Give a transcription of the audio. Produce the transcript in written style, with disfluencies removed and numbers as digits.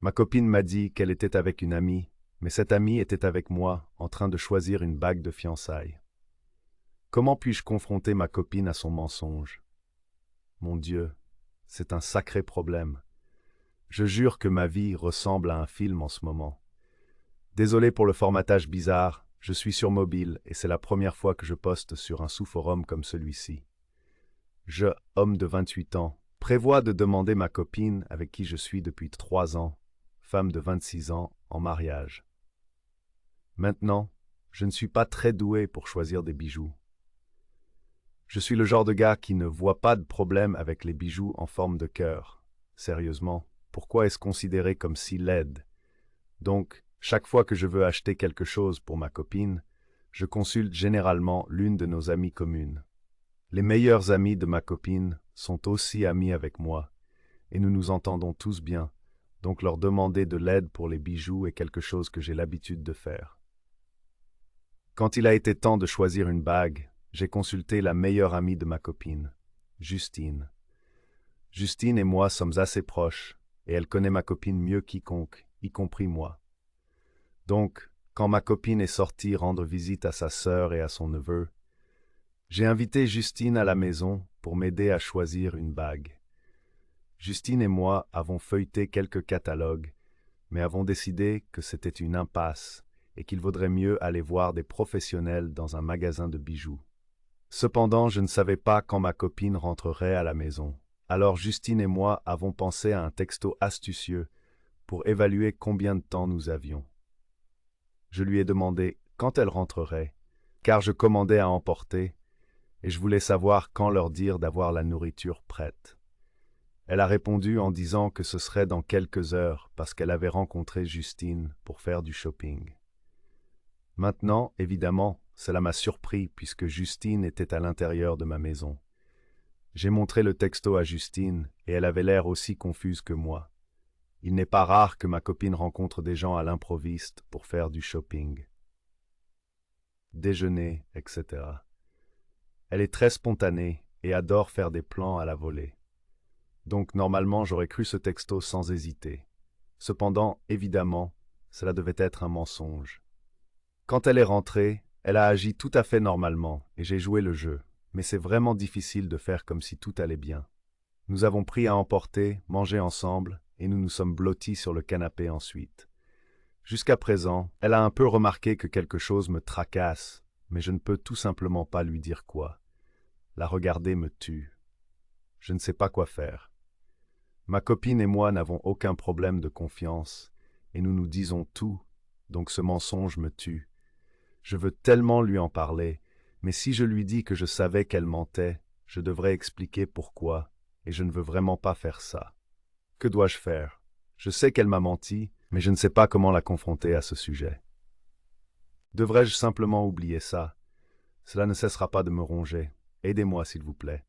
Ma copine m'a dit qu'elle était avec une amie, mais cette amie était avec moi, en train de choisir une bague de fiançailles. Comment puis-je confronter ma copine à son mensonge? Mon Dieu, c'est un sacré problème. Je jure que ma vie ressemble à un film en ce moment. Désolé pour le formatage bizarre, je suis sur mobile et c'est la première fois que je poste sur un sous-forum comme celui-ci. Je, homme de 28 ans, prévois de demander ma copine, avec qui je suis depuis 3 ans, femme de 26 ans, en mariage. Maintenant, je ne suis pas très doué pour choisir des bijoux. Je suis le genre de gars qui ne voit pas de problème avec les bijoux en forme de cœur. Sérieusement, pourquoi est-ce considéré comme si laid? Donc, chaque fois que je veux acheter quelque chose pour ma copine, je consulte généralement l'une de nos amies communes. Les meilleurs amis de ma copine sont aussi amis avec moi, et nous nous entendons tous bien, donc leur demander de l'aide pour les bijoux est quelque chose que j'ai l'habitude de faire. Quand il a été temps de choisir une bague, j'ai consulté la meilleure amie de ma copine, Justine. Justine et moi sommes assez proches, et elle connaît ma copine mieux quiconque, y compris moi. Donc, quand ma copine est sortie rendre visite à sa sœur et à son neveu, j'ai invité Justine à la maison pour m'aider à choisir une bague. Justine et moi avons feuilleté quelques catalogues, mais avons décidé que c'était une impasse et qu'il vaudrait mieux aller voir des professionnels dans un magasin de bijoux. Cependant, je ne savais pas quand ma copine rentrerait à la maison. Alors Justine et moi avons pensé à un texto astucieux pour évaluer combien de temps nous avions. Je lui ai demandé quand elle rentrerait, car je commandais à emporter, et je voulais savoir quand leur dire d'avoir la nourriture prête. Elle a répondu en disant que ce serait dans quelques heures parce qu'elle avait rencontré Justine pour faire du shopping. Maintenant, évidemment, cela m'a surpris puisque Justine était à l'intérieur de ma maison. J'ai montré le texto à Justine et elle avait l'air aussi confuse que moi. Il n'est pas rare que ma copine rencontre des gens à l'improviste pour faire du shopping, déjeuner, etc. Elle est très spontanée et adore faire des plans à la volée. Donc normalement j'aurais cru ce texto sans hésiter. Cependant, évidemment, cela devait être un mensonge. Quand elle est rentrée, elle a agi tout à fait normalement et j'ai joué le jeu, mais c'est vraiment difficile de faire comme si tout allait bien. Nous avons pris à emporter, mangé ensemble et nous nous sommes blottis sur le canapé ensuite. Jusqu'à présent, elle a un peu remarqué que quelque chose me tracasse, mais je ne peux tout simplement pas lui dire quoi. La regarder me tue. Je ne sais pas quoi faire. Ma copine et moi n'avons aucun problème de confiance, et nous nous disons tout, donc ce mensonge me tue. Je veux tellement lui en parler, mais si je lui dis que je savais qu'elle mentait, je devrais expliquer pourquoi, et je ne veux vraiment pas faire ça. Que dois-je faire? Je sais qu'elle m'a menti, mais je ne sais pas comment la confronter à ce sujet. Devrais-je simplement oublier ça? Cela ne cessera pas de me ronger. Aidez-moi, s'il vous plaît.